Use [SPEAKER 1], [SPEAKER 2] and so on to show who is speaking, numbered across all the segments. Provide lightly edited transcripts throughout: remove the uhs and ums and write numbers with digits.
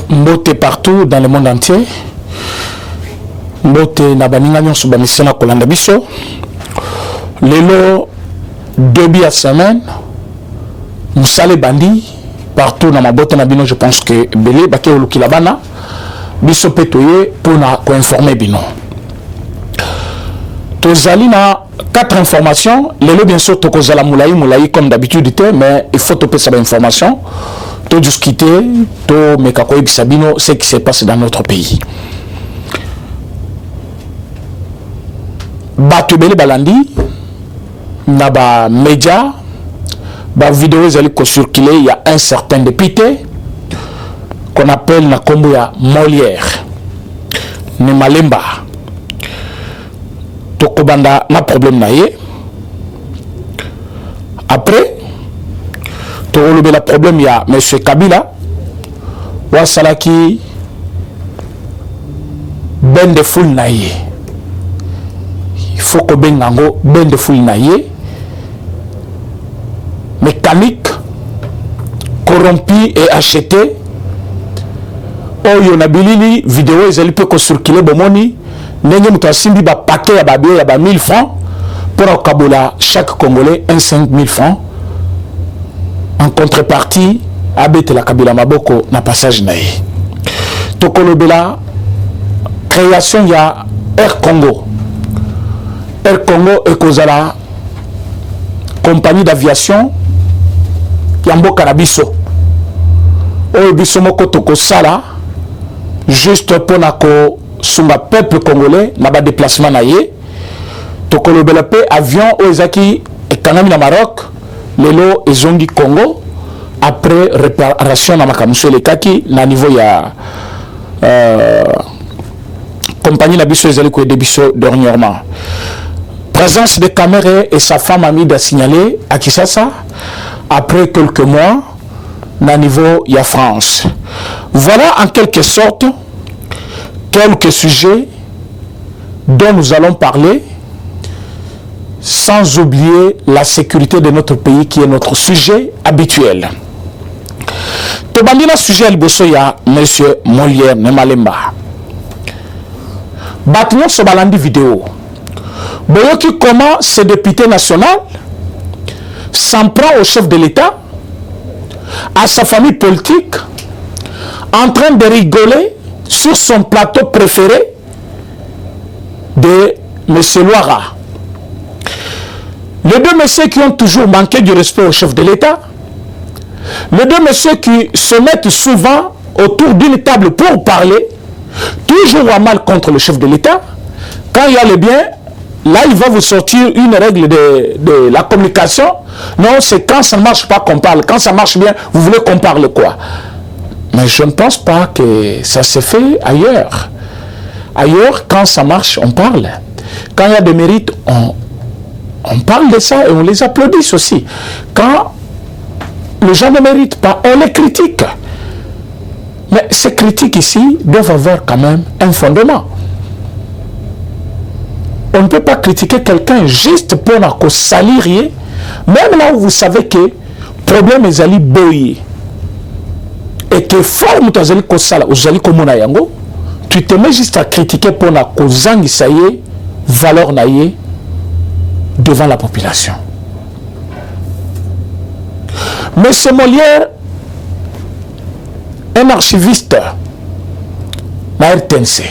[SPEAKER 1] Mbote partout dans le monde entier. Mbote na baninga nyonso ba misena kolanda biso. Lelo début à semaine. Musale bandi partout dans ma botte na bino, je pense que belé bake oluki labana biso petoye pour na ko informer bino. Tozali na 4 informations. Lelo bien sûr tokozala moulaï comme d'habitude, mais il faut toper cette information. To discuter, to mekako bisabino ce qui se passe dans notre pays. Batubele balandi na ba média ba vidéo ezali ko circuler, il y a un certain député qu'on appelle na kombo ya Molière ne Malemba. Tokobanda na problème na ye. Après le problème, il y a M. Kabila, Wasalaki, Ben de Foul Naye. Il faut que Ben de Foul Naye, mécanique, corrompu et acheté. Oh, yon a bilili, vidéo, ils allaient peut circuler, bomoni, n'ayez mouta simbi, ba paquet, ya ba 1000 francs, pour au Kabola, chaque Congolais, 5000 francs. En contrepartie, abete la Kabila Maboko na passage naï. Tokolobela, création ya Air Congo. Air Congo et Kozala, compagnie d'aviation, Yambo Karabiso. Oyo biso moko toko sala, juste pour nako sunga peuple congolais, na ba déplacement naïe. Tokolobela pe avion Oezaki et Kanami na Maroc. Lelo ezongi Congo après réparation na makamuso le kaki na niveau ya compagnie la biso ezali ko debiso dernièrement. Présence de caméras et sa femme amie a signalé à Kinshasa après quelques mois na niveau ya France. Voilà en quelque sorte quelques sujets dont nous allons parler, sans oublier la sécurité de notre pays qui est notre sujet habituel. Tobandila sujet albosoya monsieur Molière Nemalemba. Batnon sobalandi vidéo. Boyoki comment ce député national s'en prend au chef de l'État, à sa famille politique, en train de rigoler sur son plateau préféré de monsieur Loira. Les deux messieurs qui ont toujours manqué du respect au chef de l'État, les deux messieurs qui se mettent souvent autour d'une table pour parler, toujours à mal contre le chef de l'État, quand il y a le bien, là il va vous sortir une règle de la communication. Non, c'est quand ça ne marche pas qu'on parle, quand ça marche bien, vous voulez qu'on parle quoi? Mais je ne pense pas que ça se fait ailleurs. Ailleurs, quand ça marche, on parle. Quand il y a des mérites, on parle de ça et on les applaudit aussi. Quand les gens ne méritent pas, on les critique. Mais ces critiques ici doivent avoir quand même un fondement. On ne peut pas critiquer quelqu'un juste pour salir, même là où vous savez que le problème est allé boyer. Et que forme tu as kosala, tu te mets juste à critiquer pour la zangisaye, valeur naïe devant la population. Monsieur Molière, un archiviste, la RTNC,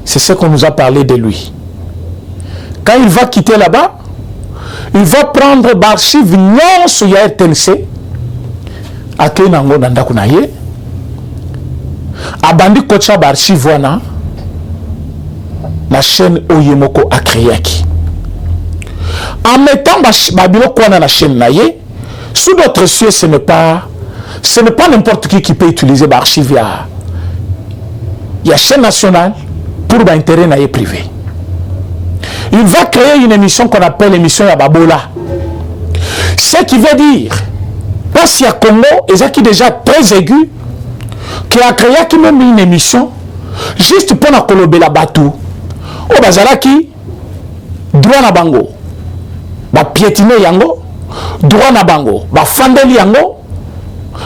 [SPEAKER 1] c'est ce qu'on nous a parlé de lui. Quand il va quitter là-bas, il va prendre l'archive non sur la RTNC, à Kenango Nandakunaye, à Bandi Kocha l'archive wana, la chaîne Oyemoko Akriaki. En mettant Babilo Kwana la chaîne naye, sous d'autres cieux, ce n'est pas n'importe qui peut utiliser l'archive. Il y a chaîne nationale pour l'intérêt naye privé. Il va créer une émission qu'on appelle l'émission Yababola. Ce qui veut dire, parce qu'il y a Congo, et ça qui est déjà très aigu, qui a créé même une émission, juste pour la Kolobela Batou. Au Bazalaki, droit na bango, ba piétiner yango, droit na bango, ba fandeli yango,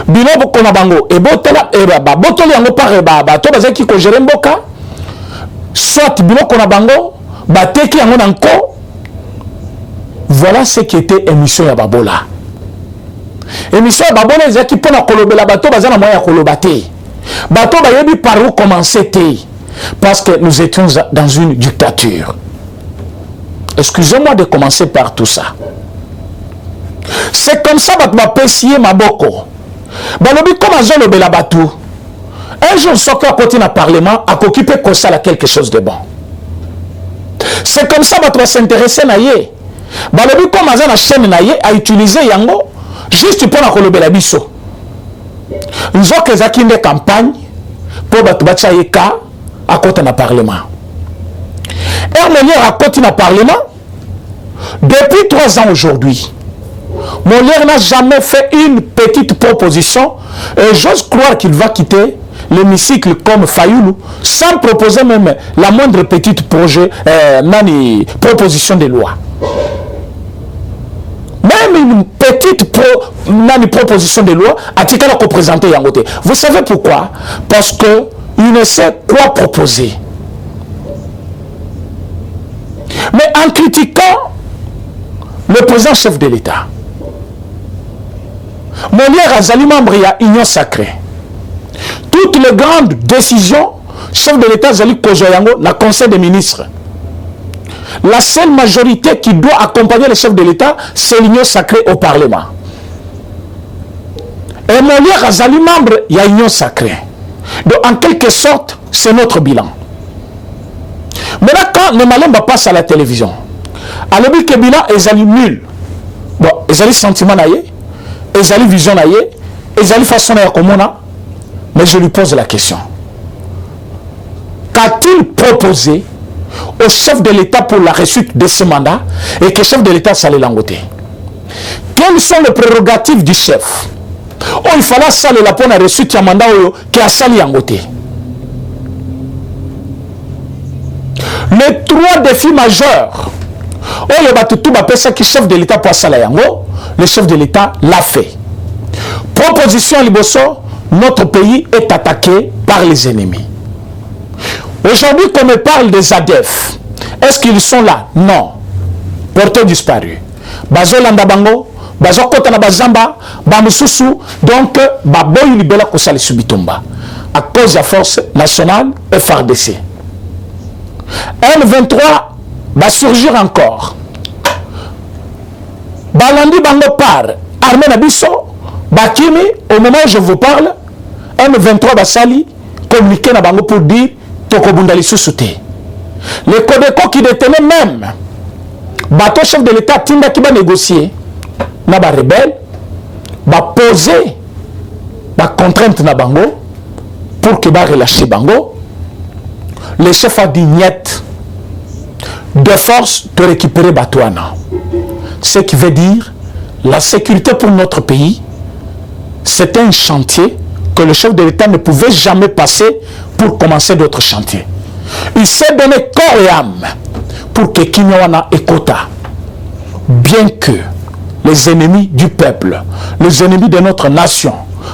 [SPEAKER 1] bino bokona bango ebotela botoli yango par bato bazaki ko gérer mboka, soit bino kona bango bateki yango na nko. Voilà ce qui était émission ya babola. Émission ya babola ezaki pona kolobela bato bazana moya koloba te. Bato bayebi par où commencer te, parce que nous étions dans une dictature. Excusez-moi de commencer par tout ça. C'est comme ça que ma pessier maboko. Balobi comme azolo bela batou. Un jour soka côté na parlement a occupé comme ça quelque chose de bon. C'est comme ça que va s'intéresser na ye. Balobi comme azana chaîne na ye a utiliser yango juste pour na kolobela biso. Nzoka ezaki nde campagne pour bato bacha yeka à côté na parlement. Molière à côté na parlement depuis 3 ans aujourd'hui. Molière n'a jamais fait une petite proposition et j'ose croire qu'il va quitter l'hémicycle comme Fayoulou sans proposer même la moindre petite proposition de loi. Même une petite proposition de loi a été présentée en côté. Vous savez pourquoi? Parce qu'il ne sait quoi proposer. Mais en critiquant le président chef de l'État, Molière Azali membre il y a Union Sacrée. Toutes les grandes décisions, chef de l'État Azali Kojoyango, la Conseil des ministres. La seule majorité qui doit accompagner le chef de l'État, c'est l'Union Sacrée au Parlement. Et Molière Azali membre il y a Union Sacrée. Donc en quelque sorte, c'est notre bilan. Maintenant, quand le Malemba passe à la télévision, alors que le bilan est nul. Bon, ils ont sentiment naïe, ils ont vision naïe, ils ont façon naïe comme on a. Mais je lui pose la question. Qu'a-t-il proposé au chef de l'État pour la réussite de ce mandat et que le chef de l'État s'allait l'engoter? Quelles sont les prérogatives du chef? Oh, il fallait saler la pour la réussite du mandat qui a sali l'engoter. Les 3 défis majeurs. Oh, il y a tout ça qui chef de l'État pour saler yango. Le chef de l'État l'a fait. Proposition Liboso, notre pays est attaqué par les ennemis. Aujourd'hui, qu'on me parle des ADF, est-ce qu'ils sont là? Non. Portés disparus. Bazo Landabango, Bazo Kotana Bazamba, Bamususu, donc Baboy Libela Kosali Subitumba. À cause de la force nationale FARDC. M23 va surgir encore. Balandi Bango par Armée Nabiso, Bakimi, au moment où je vous parle, M23 va sali communiquer na Bango pour dire Tokobundali Susute. Les Kodeko qui détenaient même, bateau chef de l'État Tinda qui va négocier, na ba rebelle, va poser la contrainte na Bango pour que va relâcher Bango. Le chef a dit niet de force de récupérer Batouana. Ce qui veut dire la sécurité pour notre pays, c'est un chantier que le chef de l'État ne pouvait jamais passer pour commencer d'autres chantiers. Il s'est donné corps et âme pour que Kinyawana et Kota, bien que les ennemis du peuple, les ennemis de notre nation,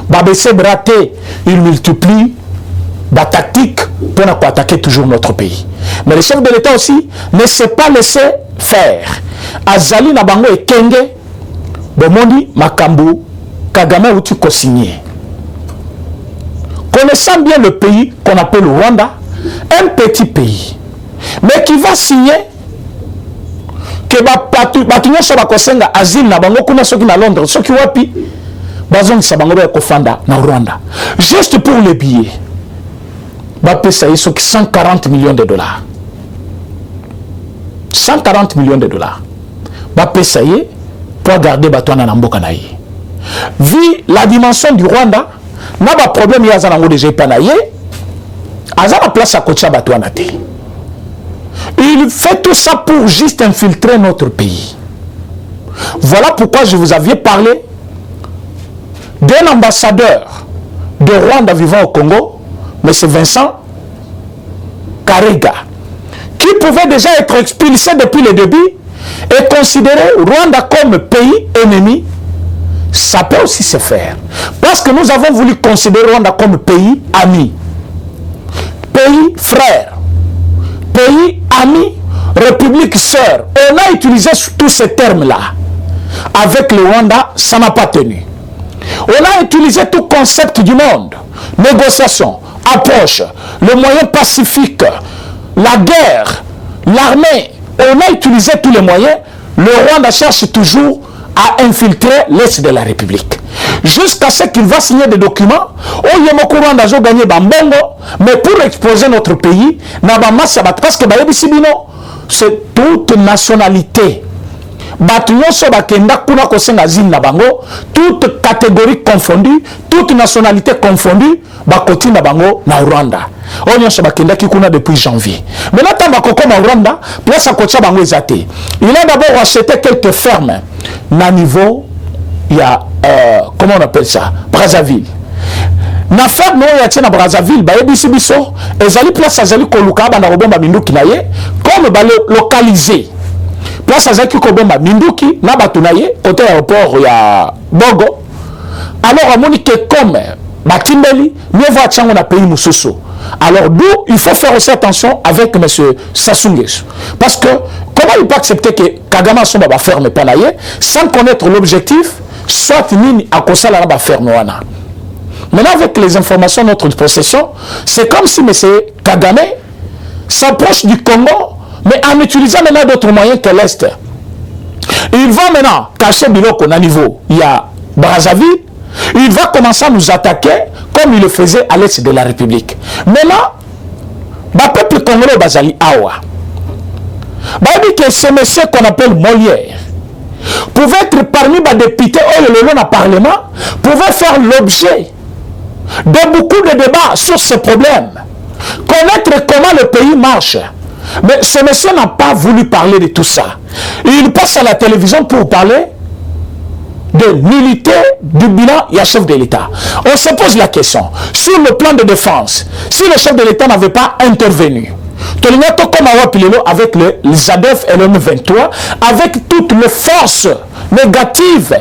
[SPEAKER 1] Babessé Braté, ils multiplient la tactique pour attaquer toujours notre pays. Mais le chef de l'État aussi ne s'est pas laissé faire. Azali Nabango et Kenge, Bomondi Makambu, Kagame Outi Kosigné. Connaissant bien le pays qu'on appelle le Rwanda, un petit pays, mais qui va signer que Batunya Soba Kosenga, Asile Nabango, Kuna Soki na Londres, Soki Wapi, Bazon Sabango Kofanda na Rwanda. Juste pour les billets. Va payer 140 millions de dollars. 140 millions de dollars. Va payer pour garder Batouana Namboka naïe. Vu la dimension du Rwanda, n'a pas de problème, il y a un déjà pas naïe. À la place à Kocha Batouana. Il fait tout ça pour juste infiltrer notre pays. Voilà pourquoi je vous avais parlé d'un ambassadeur de Rwanda vivant au Congo, M. Vincent Karega, qui pouvait déjà être expulsé depuis le début et considérer Rwanda comme pays ennemi ça peut aussi se faire. Parce que nous avons voulu considérer Rwanda comme pays ami, pays frère, pays ami, république sœur. On a utilisé tous ces termes-là. Avec le Rwanda, ça n'a pas tenu. On a utilisé tout concept du monde. Négociation, approche, le moyen pacifique, la guerre, l'armée. On a utilisé tous les moyens. Le Rwanda cherche toujours à infiltrer l'Est de la République. Jusqu'à ce qu'il va signer des documents. Rwanda a gagné Bambongo, mais pour exposer notre pays, parce que c'est toute nationalité. Toute catégorie confondue, toute nationalité confondue, bakoti na bango na Rwanda. On y a depuis janvier. Mais là, dans Rwanda, place à Kocha bango ezate. Il a d'abord acheté quelques fermes na niveau, il y a, comment on appelle ça, Brazzaville. Na ferme il y a na Brazzaville, ba yebisi biso, ezali place azali koluka ba na robomba minduki na ye, comme ba localiser. Place azaki kobomba minduki na batunaye côté aéroport ya Bogo. Alors amoni que comme Batimbeli, mieux va tchango na pays mususu. Alors d'où il faut faire aussi attention avec M. Sassou Nguesso. Parce que comment il peut accepter que Kagame son ba ferme panaye sans connaître l'objectif, soit nini akosala na ba ferme wana. Maintenant avec les informations de notre possession, c'est comme si M. Kagame s'approche du Congo, mais en utilisant maintenant d'autres moyens que l'Est. Il va maintenant cacher Biloko à niveau. Il y a Brazzaville. Il va commencer à nous attaquer comme il le faisait à l'Est de la République. Maintenant, le peuple congolais Bazali Awa. Il dit que ce monsieur qu'on appelle Molière pouvait être parmi les députés ou le Parlement, pouvait faire l'objet de beaucoup de débats sur ce problème. Connaître comment le pays marche. Mais ce monsieur n'a pas voulu parler de tout ça. Il passe à la télévision pour parler de militaires du bilan et à chef de l'État. On se pose la question, sur le plan de défense, si le chef de l'État n'avait pas intervenu, avec les ZADF et le M23, avec toutes les forces négatives,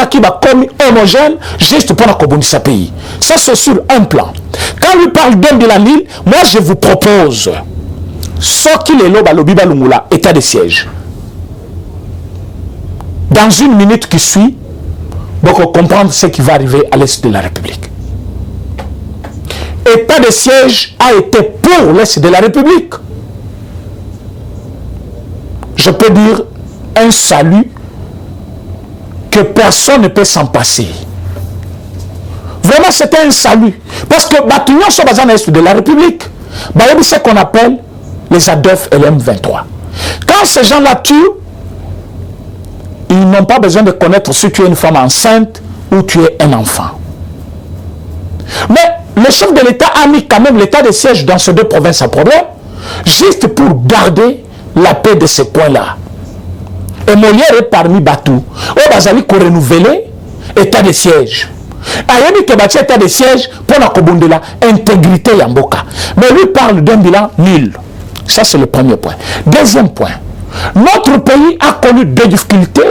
[SPEAKER 1] qui va comme homogène, juste pour la sa pays. Ça, c'est sur un plan. Quand lui parle d'un bilan, moi, je vous propose ce qu'il est là, état de siège. Dans une minute qui suit, donc on comprend ce qui va arriver à l'Est de la République. État de siège a été pour l'Est de la République. Je peux dire un salut que personne ne peut s'en passer. Vraiment, c'était un salut. Parce que Batouillon sont basés dans l'Est de la République. C'est ce qu'on appelle les ADF et les M23. Quand ces gens-là tuent, ils n'ont pas besoin de connaître si tu es une femme enceinte ou tu es un enfant. Mais le chef de l'État a mis quand même l'état de siège dans ces deux provinces à problème, juste pour garder la paix de ces coins-là. Et Molière est parmi Batou. On va renouveler l'état de siège. Il y a un état de siège pour la intégrité Yamboka. Mais lui parle d'un bilan nul. Ça, c'est le premier point. Deuxième point. Notre pays a connu des difficultés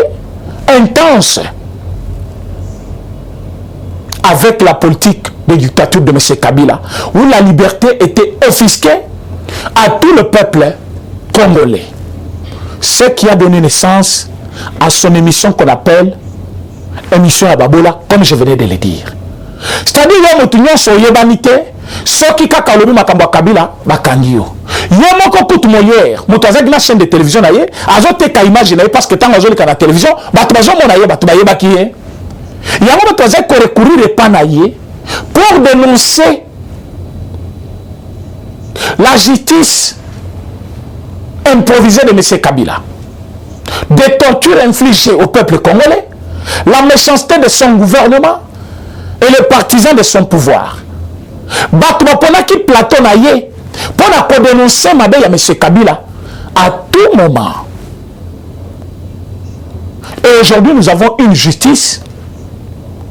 [SPEAKER 1] intenses avec la politique de dictature de M. Kabila, où la liberté était offusquée à tout le peuple congolais. Ce qui a donné naissance à son émission qu'on appelle émission à Babola, comme je venais de le dire. C'est-à-dire que nous avons yebanité, ce qui a kalobi makambo Kabila, bakangio. Yomoko kutu moyer, mutazaki na chaîne de télévision na ye, azote ka image na ye parce que tant azoli ka na télévision, batu bazomona ye, batu bayebaki ye. Yango mutazaki ko recourir pa na ye pour dénoncer la justice improvisée de M. Kabila, des tortures infligées au peuple congolais, la méchanceté de son gouvernement et les partisans de son pouvoir. Batu baponaki plateau na ye pour dénoncer Mabé à M. Kabila à tout moment. Et aujourd'hui, nous avons une justice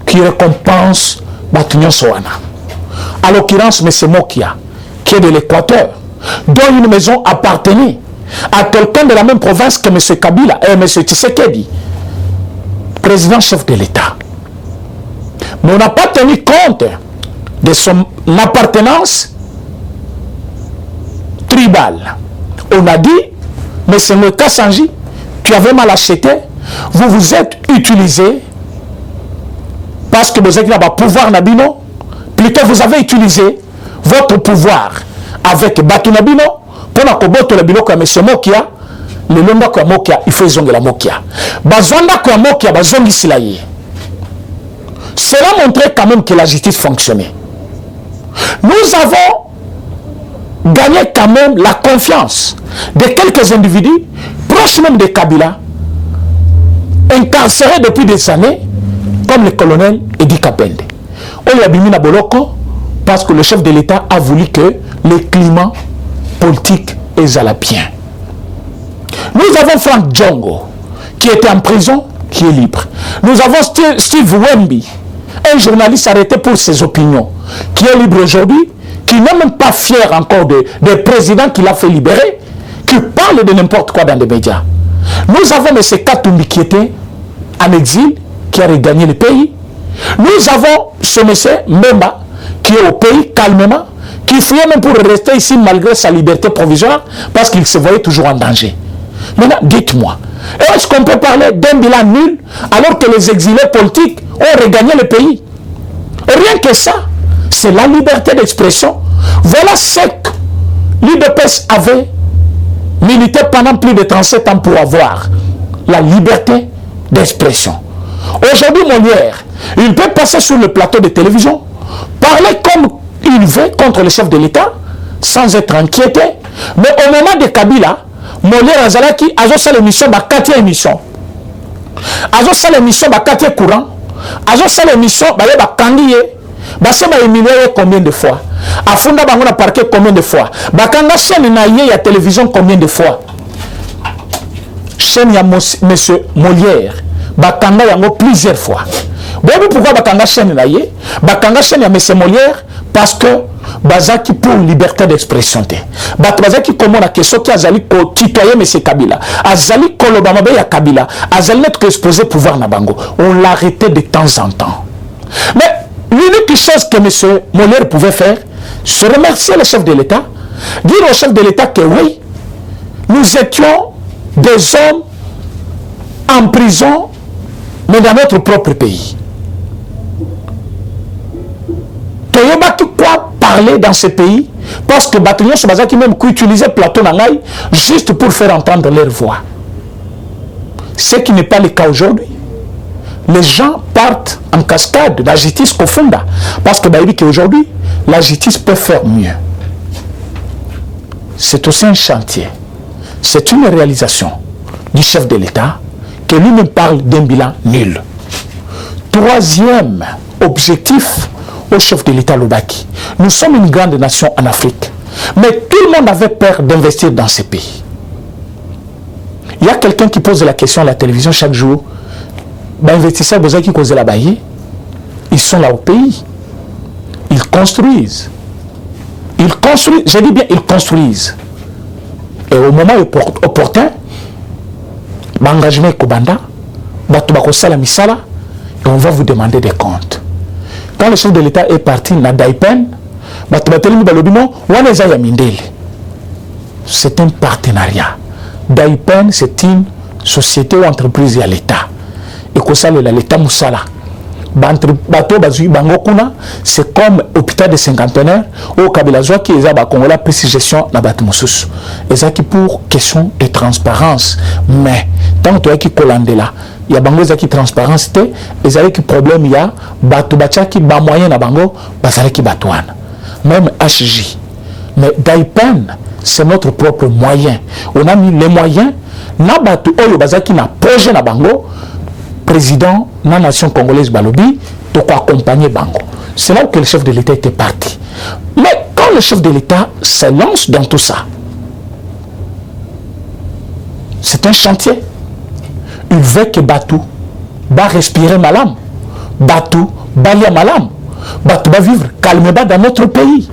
[SPEAKER 1] qui récompense Batunyon Soana. À l'occurrence, M. Mokia, qui est de l'Équateur, dont une maison appartenait à quelqu'un de la même province que M. Kabila et M. Tshisekedi. président chef de l'État. Mais on n'a pas tenu compte de son appartenance tribale. On a dit, mais c'est le cas Sanji, tu avais mal acheté, vous vous êtes utilisé parce que vous avez un pouvoir Nabino, plutôt vous avez utilisé votre pouvoir avec Batu Nabino pour la koboto la biloko ya monsieur Mokia, le londa kwa Mokia, il faut zonga la Mokia. Bazonda kwa Mokia, bazongi silaye. Cela montrait quand même que la justice fonctionnait. Nous avons gagné quand même la confiance de quelques individus, proches même de Kabila, incarcérés depuis des années, comme le colonel Edi Kapende. On l'a bimi na boloko parce que le chef de l'État a voulu que le climat politique est à la bien. Nous avons Frank Djongo, qui était en prison, qui est libre. Nous avons Steve Wemby, un journaliste arrêté pour ses opinions, qui est libre aujourd'hui, qui n'est même pas fier encore des présidents qu'il a fait libérer, qui parle de n'importe quoi dans les médias. Nous avons M. Katumbi qui était en exil, qui a regagné le pays. Nous avons ce monsieur Mbemba qui est au pays calmement, qui fuyait même pour rester ici malgré sa liberté provisoire, parce qu'il se voyait toujours en danger. Maintenant, dites-moi, est-ce qu'on peut parler d'un bilan nul alors que les exilés politiques ont regagné le pays? Rien que ça, c'est la liberté d'expression. Voilà ce que l'UDPS avait milité pendant plus de 37 ans pour avoir la liberté d'expression. Aujourd'hui, Molière, il peut passer sur le plateau de télévision, parler comme il veut contre le chef de l'État, sans être inquiété. Mais au moment de Kabila, Molière Azalaki a fait l'émission, ma 4e émission. A fait l'émission, ma 4e courant. A fait l'émission, ma candidat. Basa ba humilié combien de fois? Afunda bango na parquet combien de fois? Bakanga chaîne na yé ya télévision combien de fois? Chaîne ya monsieur Molière. Bakanga yango plusieurs fois. Bon, pourquoi bakanga chaîne na yé? Bakanga chaîne ya monsieur Molière parce que bazaki pour liberté d'expression te. Bazaki comment la question qui azali ko tutoyer monsieur Kabila. Azali kolobama be ya Kabila. Azali être exposé pouvoir na bango. On l'arrêtait de temps en temps. Mais l'unique chose que M. Molière pouvait faire, c'est remercier le chef de l'État, dire au chef de l'État que oui, nous étions des hommes en prison, mais dans notre propre pays. Toyobaki quoi parler dans ce pays, parce que Bataillon Sobazaki même utiliser plateau Nangaï juste pour faire entendre leur voix. Ce qui n'est pas le cas aujourd'hui. Les gens partent en cascade de la justice confondue. Parce que qu'aujourd'hui, la justice peut faire mieux. C'est aussi un chantier. C'est une réalisation du chef de l'État que lui-même parle d'un bilan nul. Troisième objectif au chef de l'État Lobaki. Nous sommes une grande nation en Afrique. Mais tout le monde avait peur d'investir dans ce pays. Il y a quelqu'un qui pose la question à la télévision chaque jour. Investisseurs qui causent la baille, ils sont là au pays. Ils construisent. Ils construisent, je dis bien, ils construisent. Et au moment opportun, l'engagement est Kobanda, la misala, et on va vous demander des comptes. Quand le chef de l'État est parti, na Daipen, c'est un partenariat. Daipen, c'est une société ou entreprise à l'État. Et que ça, l'État Moussala. C'est comme hôpital de cinquantenaire au Kabilazoa qui est à Congolais pris gestion na Batmoussous. Et ça qui pour question de transparence. Mais tant que tu es colandé là, il y a bango qui transparence et ça qui problème il y a batu bacha qui ba moyen na bango basale qui batouane. Même HJ. Mais Daipen, c'est notre propre moyen. On a mis les moyens na batu oyo bazaki na projet na bango. Président de la nation congolaise Balobi, de quoi accompagner Bango. C'est là que le chef de l'État était parti. Mais quand le chef de l'État se lance dans tout ça, c'est un chantier. Il veut que Batou va respirer malam. Batou va lire malam. Batou va vivre calmement dans notre pays.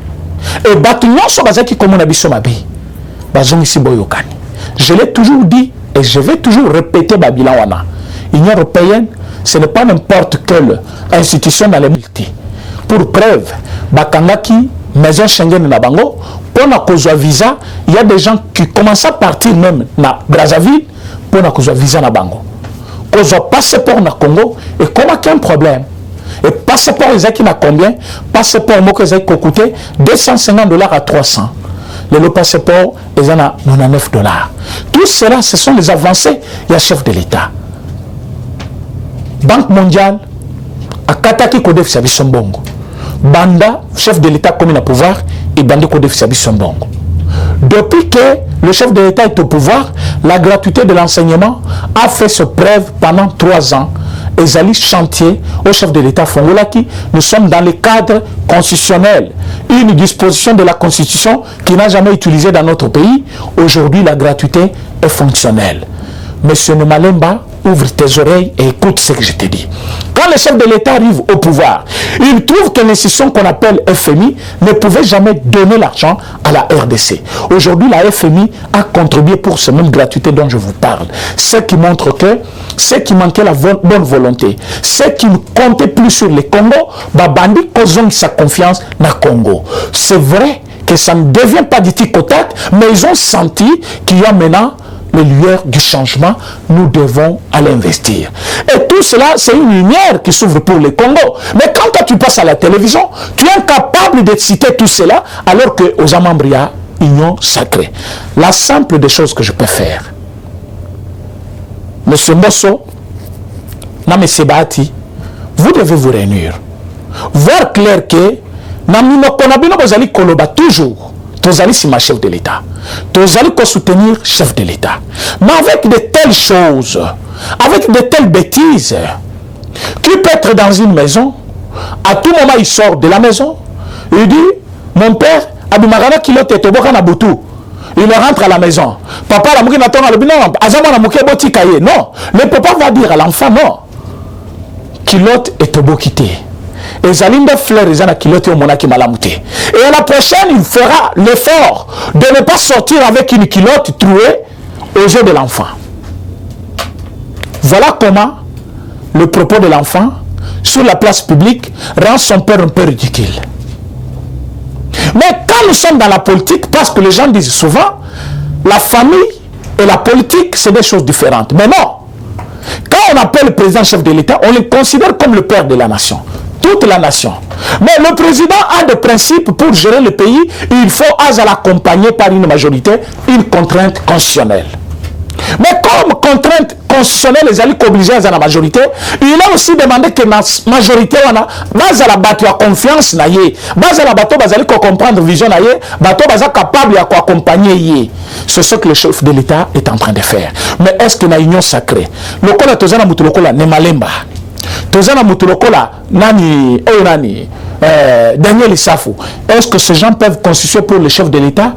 [SPEAKER 1] Et Batou non so bazaki comme on a biso mabe. Bazong ici boyokani. Je l'ai toujours dit et je vais toujours répéter Babila wana. L'Union européenne, ce n'est pas n'importe quelle institution dans les multi. Pour preuve, Bakangaki, Maison Schengen na Bango, pour na kozwa visa, il y a des gens qui commencent à partir même na Brazzaville pour na kozwa visa na Bango. Kozwa passeport na Congo, et comment qu'il y a un problème? Et passeport, ils ont combien? Passeport, moi, ils ont coûté $250 à 300. Le passeport, ils ont $99. Tout cela, ce sont les avancées. Il y a chef de l'État. Banque mondiale, à Kataki Kodef Sabi Bongo. Banda, chef de l'État comme il a pouvoir, et Banda Kodef Sabi Bongo. Depuis que le chef de l'État est au pouvoir, la gratuité de l'enseignement a fait ses preuves pendant 3 ans. Et Ali chantier au chef de l'État Fongolaki, nous sommes dans le cadre constitutionnel. Une disposition de la Constitution qui n'a jamais été utilisée dans notre pays. Aujourd'hui, la gratuité est fonctionnelle. Monsieur Nomalemba, ouvre tes oreilles et écoute ce que je te dis. Quand le chef de l'État arrive au pouvoir, il trouve que l'institution qu'on appelle FMI ne pouvait jamais donner l'argent à la RDC. Aujourd'hui, la FMI a contribué pour ce même gratuité dont je vous parle. Ce qui montre que ce qui manquait la bonne volonté, ce qui ne comptait plus sur le Congo, Babandi Kozong sa confiance dans le Congo. C'est vrai que ça ne devient pas du tic au tac, mais ils ont senti qu'il y a maintenant les lueurs du changement, nous devons aller investir. Et tout cela, c'est une lumière qui s'ouvre pour le Congo. Mais quand toi, tu passes à la télévision, tu es incapable de citer tout cela, alors qu'aux membres, il y a union sacrée. La simple des choses que je peux faire. Monsieur Mosso, Name Sebati, vous devez vous réunir. Voir clair que, Namino Konabino Bozali Koloba toujours. Tozali c'est ma chef de l'État. Tozali ko soutenir chef de l'État. Mais avec de telles choses, avec de telles bêtises, qui peut être dans une maison, à tout moment il sort de la maison, il dit, mon père, Abimagana Kilote Toboka Nabutu. Il rentre à la maison. Papa, la mouki n'attend pas le bilan. Azama la mouki boti kaye. Non. Le papa va dire à l'enfant, non. Kilote et Tobokité. Et Zalinda fleur et Zana Kilote au monaki malamouté. Et à la prochaine, il fera l'effort de ne pas sortir avec une kilote trouée aux yeux de l'enfant. Voilà comment le propos de l'enfant sur la place publique rend son père un peu ridicule. Mais quand nous sommes dans la politique, parce que les gens disent souvent, la famille et la politique, c'est des choses différentes. Mais non. Quand on appelle le président chef de l'État, on le considère comme le père de la nation. Toute la nation. Mais le président a des principes pour gérer le pays. Il faut l'accompagner par une majorité, une contrainte constitutionnelle. Mais comme contrainte constitutionnelle, les alliés obligés à la majorité, il a aussi demandé que la majorité, base à la bateau à confiance, base à la bateau, base à comprendre vision, bateau, base capable d'accompagner. C'est ce que le chef de l'État est en train de faire. Mais est-ce qu'il y a une union sacrée? Le Kola Tozana Mutulokola Nemalemba. Tozana Mutulokola Nani, Daniel Issafou. Est-ce que ces gens peuvent constituer pour le chef de l'État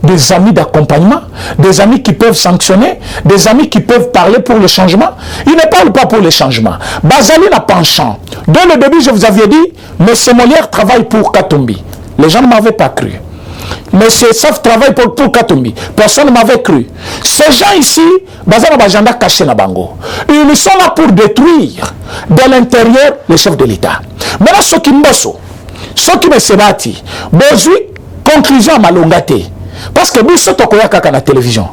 [SPEAKER 1] des amis d'accompagnement, des amis qui peuvent sanctionner, des amis qui peuvent parler pour le changement? Ils ne parlent pas pour le changement. Bazali n'a penchant. Dès le début, je vous avais dit, M. Molière travaille pour Katumbi. Les gens ne m'avaient pas cru. Monsieur Saf travaille pour Katumbi. Personne ne m'avait cru. Ces gens ici, Bazana Bajanda caché na bango. Ils sont là pour détruire de l'intérieur les chefs de l'État. Maintenant, ceux qui m'bossent, ceux qui me sébatent, besoin conclusion à malongate. Parce que biso tokoya kaka na télévision.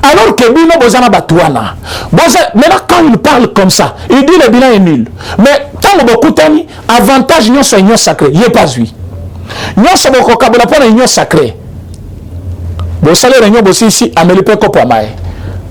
[SPEAKER 1] Alors que bino bozana batouana. Maintenant quand il parle comme ça, il dit le bilan est nul. Mais tant beaucoup tani avantage nyon so nyon sacré, il est pas lui. Nyon so boko kabola pona nyon sacré. Bo salaire nyon bosi ici amelipe ko pour mai.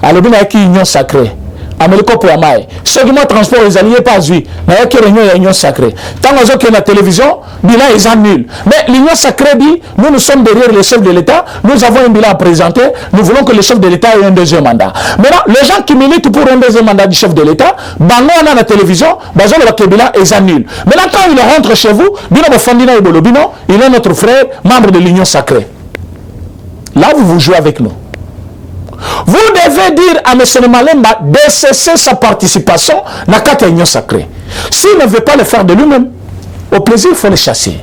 [SPEAKER 1] Alors bino ki nyon sacré. Amelipe pour mai. Ceux qui m'ont transport les alliés pas lui. Mais que réunion est union sacrée. Tant que que la télévision, bilan est nul. Mais l'union sacrée dit, nous sommes derrière le chef de l'État, nous avons un bilan à présenter, nous voulons que le chef de l'État ait un deuxième mandat. Maintenant, les gens qui militent pour un deuxième mandat du chef de l'État, on a la télévision, le bilan est nul. Maintenant, quand il rentre chez vous, il est notre frère, membre de l'union sacrée. Là, vous jouez avec nous. Vous devez dire à M. Malemba de cesser sa participation dans la union sacrée. S'il ne veut pas le faire de lui-même, au plaisir, il faut le chasser.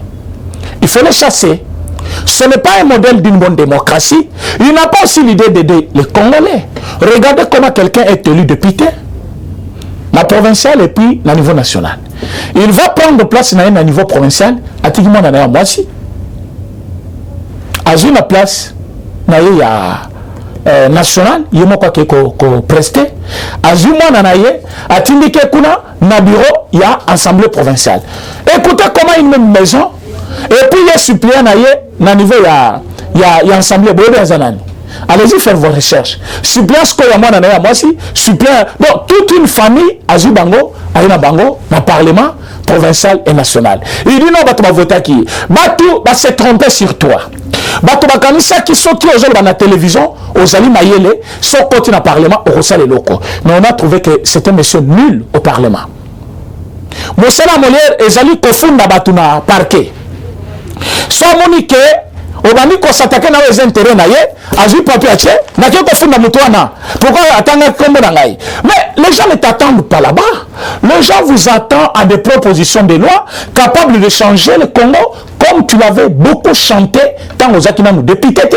[SPEAKER 1] Il faut le chasser. Ce n'est pas un modèle d'une bonne démocratie. Il n'a pas aussi l'idée d'aider les Congolais. Regardez comment quelqu'un est élu député. na provincial et puis na niveau national. Il va prendre place na niveau provincial, atikimo na ya mwasi. Azu na place na ya national, yemo kwa ko prester. Azu mona na ye atindike kuna na bureau ya assemblée provinciale. Écoutez comment une même maison et puis les suppléants na ye na niveau ya assemblée bobe azanani. Allez-y faire vos recherches. Suppléant ce que moi na moi aussi, suppléant donc toute une famille azu bango, aina bango na parlement provincial et national. Il dit non bato ba voter qui. Bato ba se tromper sur toi. Bato ba kanisa qui sont qui aujourd'hui na télévision, ozali mayele, so côté na parlement au rosal et locaux. Mais on a trouvé que c'était monsieur nul au parlement. Mosala Molière ezali kofunda bato na parquet. So monique obami ko s'attaquer na les intérêts na ye azu papier ache na ke ko funda mutu wana pourquoi atanga kombo na ngai. Mais les gens ne t'attendent pas là-bas. Les gens vous attendent à des propositions de loi capables de changer le Congo comme tu l'avais beaucoup chanté quand aux akina nous députés.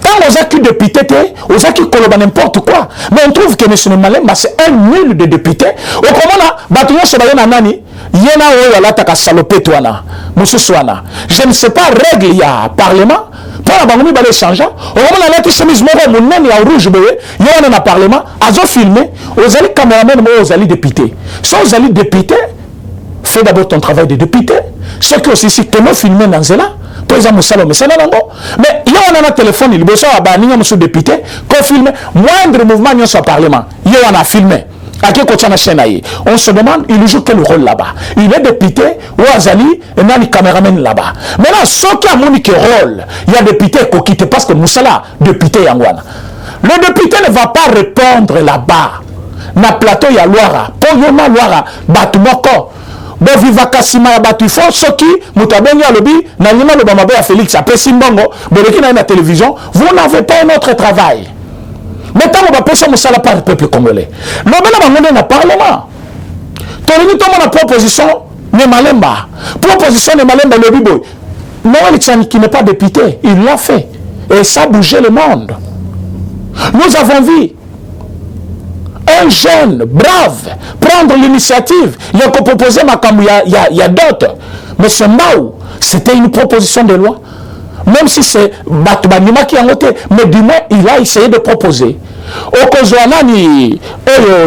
[SPEAKER 1] Quand aux acquis députés, aux acquis koloba n'importe quoi. Mais on trouve que M. Malemba c'est un nul de député. Au comment là batunya sobaye na nani yena oyo alataka salopé toana mususwana. Je ne sais pas règle il y a parlement pour la bangomi balé changer. Au moment là tu chemise moko munene ya rouge beye yona na parlement azo filmer aux ali cameraman mo aux ali député. So aux ali député fais d'abord ton travail de député. Ce que aussi si que nous filmer dans cela mais il y a un téléphone, il y a un député qui filme moindre mouvement dans le parlement. Il y a un filmé. On se demande, il joue quel rôle là-bas. Il est député, ou Azali, et il y a les caméramans là-bas. Maintenant, ce qui a mon rôle, il y a des députés qui quittent parce que Moussala, député Yangwana. Le député ne va pas répondre là-bas. Na plateau, il y a Loira. Pour Yoma Loira, Batumoko. Bon vivaka sima ya batu fo soki mutabengi alobi na nyima lo bamabe ya Félix apesi mbongo boleki na télévision vous n'avez pas un autre travail. Maintenant on va passer musala par le peuple congolais. Lobela bangonde na parlement. Tolini tomo na proposition ne Malemba. Proposition ne Malemba le bibo. Noël Tchani qui n'est pas député, il l'a fait et ça a bougé le monde. Nous avons vu un jeune, brave, prendre l'initiative. Il a proposé il y a d'autres. Mais ce Mao, c'était une proposition de loi. Même si c'est Batoubanima qui a voté, mais du moins, il a essayé de proposer. Au Kozouanani,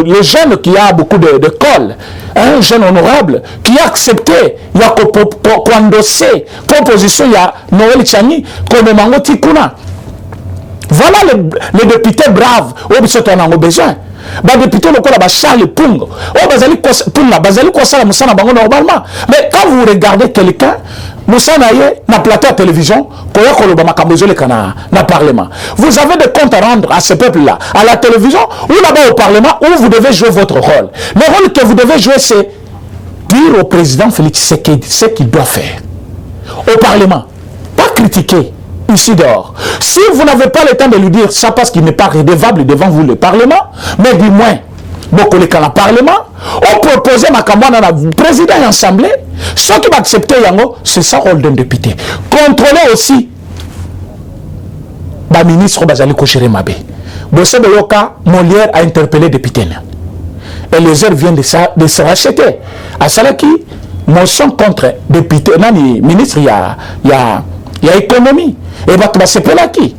[SPEAKER 1] le jeune qui a beaucoup de colle, un jeune honorable, qui a accepté, il a endossé proposition, il y a Noël Tchani, comme Mango Tikuna. Voilà les députés braves, où on a besoin. Les députés locaux là Charles Pung, normalement. Mais quand vous regardez quelqu'un, Moussa Naye na plateau à télévision, na parlement. Vous avez des comptes à rendre à ce peuple-là, à la télévision ou là-bas au parlement, où vous devez jouer votre rôle. Le rôle que vous devez jouer, c'est dire au président Félix Tshisekedi ce qu'il doit faire. Au parlement, pas critiquer. Ici dehors. Si vous n'avez pas le temps de lui dire ça parce qu'il n'est pas redevable devant vous le Parlement, mais du moins, beaucoup les cas le Parlement, on propose ma campagne à la président et l'Assemblée, ce qui va accepter Yango, c'est ça le rôle d'un député. Contrôler aussi le ministre Bazali Kochéré Mabé. Bossé Beloka, Molière a interpellé le député. Et les heures viennent de se racheter. À Salaki, motion contre député, ministre, il y a économie. Et Batouba Sepelaki.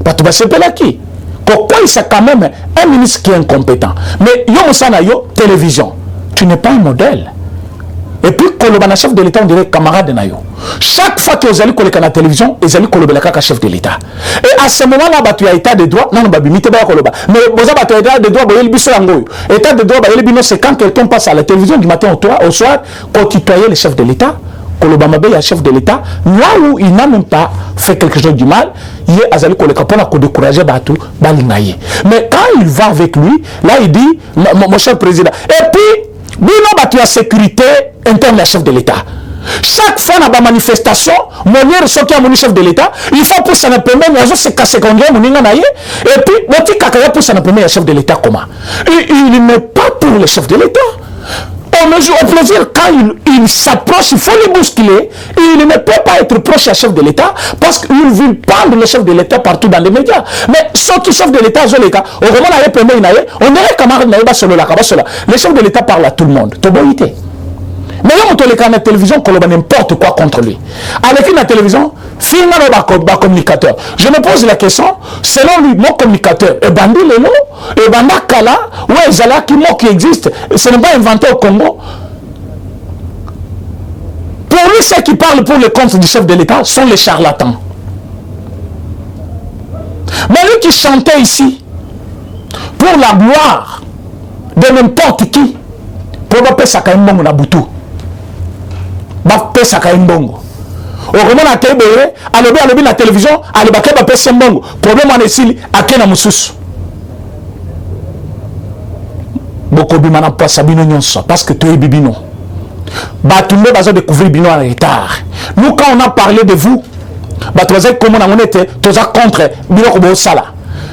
[SPEAKER 1] Batouba Sepelaki. Pourquoi il c'est quand même un ministre qui est incompétent. Mais yo mosana yo télévision. Tu n'es pas un modèle. Et puis Kolobana chef de l'État on dirait camarade na yo. Chaque fois que vous allez coller à la télévision, vous allez coller à chef de l'État. Et à ce moment-là, tu as état de droit. Non, babimite ba koloba. Mais vous avez état de droit, vous avez biso yango. État de droit, vous avez c'est quand quelqu'un passe à la télévision du matin au soir, quand tutoyer le chef de l'État. Kolobama Bey, chef de l'État, là où il n'a même pas fait quelque chose du mal, il est Azali Koleka pour décourager Batou, Balinaye. Mais quand il va avec lui, là il dit, mon cher président, et puis, nous avons la sécurité interne, le chef de l'État. Chaque fois dans la manifestation, mon sorti à mon chef de l'État, il faut pour ça ne permet pas se casser quand il y a et puis, mon petit kakaya pour ça ne permet le chef de l'État comment? Il n'est pas pour le chef de l'État. au plaisir, quand il s'approche, il faut le bousculer. Il ne peut pas être proche à chef de l'État parce qu'il veut prendre le chef de l'État partout dans les médias. Mais surtout chef de l'État, on dirait le chef de l'État parle à tout le monde. Mais on te la télévision, qu'on n'importe quoi contre lui. Avec la télévision, communicateur. Je me pose la question, selon lui, mon communicateur, et Bandi Lelo, et Banda Kala, ouais, Zala qui existe, ce n'est pas inventé au Congo. Pour lui, ceux qui parlent pour le compte du chef de l'État sont les charlatans. Mais lui qui chantait ici, pour la gloire de n'importe qui, pour ne pas faire un Nabutu. Pesa kaimbongo. Au moment la télé, alobi la télévision, alibake ba pesa mbongo. Problème en esili akena mususu. Boko bimana pas sabino nyonso parce que tu es bibino. Batumbe bazo découvrir bino en retard. Nous quand on a parlé de vous, batwaze comment on était, tous à contre bino ko sala.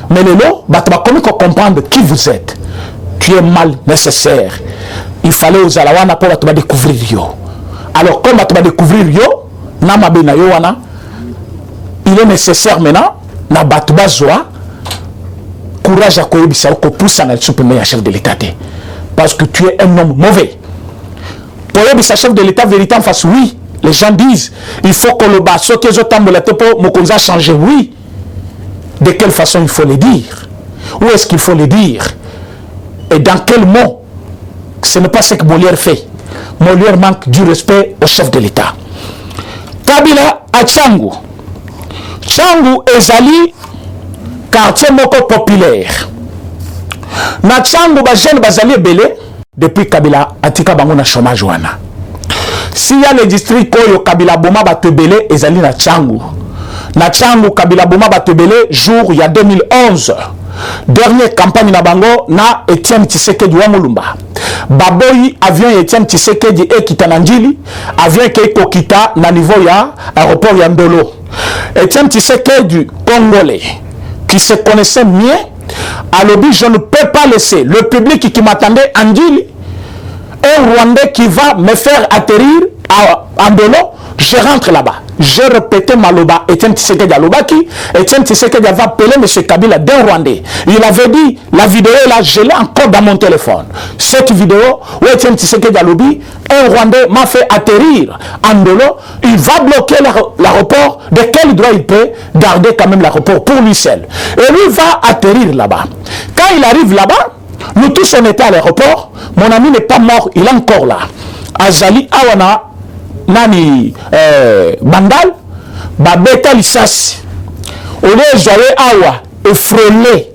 [SPEAKER 1] Mais le lot, batba comment comprendre qui vous êtes. Tu es mal nécessaire. Il fallait aux alawana pour batba découvrir yo. Alors, comme tu vas découvrir yo, il est nécessaire maintenant, na batuba zoa, courage à koyebisa ko poussa na supprimer chef de l'État. Parce que tu es un homme mauvais. Pour yebisa chef de l'État vérité en face, oui. Les gens disent, il faut que le basso que pour Mokonza changer, oui. De quelle façon il faut le dire? Où est-ce qu'il faut le dire? Et dans quel mot? Ce n'est pas ce que Molière fait. Molière manque du respect au chef de l'État. Kabila à Tchangu. Tchangu ezali quartier moko populaire. Na Tchangu ba jeune bazali belé depuis Kabila atika bango na chômage wana. S'il y a le district koyo Kabila boma ba tebele ezali na Tchangu. Na Tchangu Kabila boma ba tebele jour il y a 2011. Dernière campagne na bango na Etienne Tshisekedi wa Mulumba. Baboyi avion Etienne Tshisekedi et Kitananjili avion Keiko Kita na niveau ya aéroport ya Ndolo. Etienne Tshisekedi congolais qui se connaissait mieux a lobby je ne peux pas laisser le public qui m'attendait en Ndili, un Rwandais qui va me faire atterrir à Ndolo, je rentre là-bas. J'ai répété Maloba, Etienne Tshisekedi Alobaki, Etienne Tshisekedi avait appelé M. Kabila d'un Rwandais. Il avait dit, la vidéo là, je l'ai encore dans mon téléphone. Cette vidéo où Etienne Tshisekedi Alobi, un Rwandais m'a fait atterrir en Ndolo, il va bloquer l'aéroport. De quel droit il peut garder quand même l'aéroport pour lui seul? Et lui va atterrir là-bas. Quand il arrive là-bas, nous tous on était à l'aéroport, mon ami n'est pas mort, il est encore là. Azali Awana, Nani Bandal, Babeta Lissas, on est joué awa et frôlé.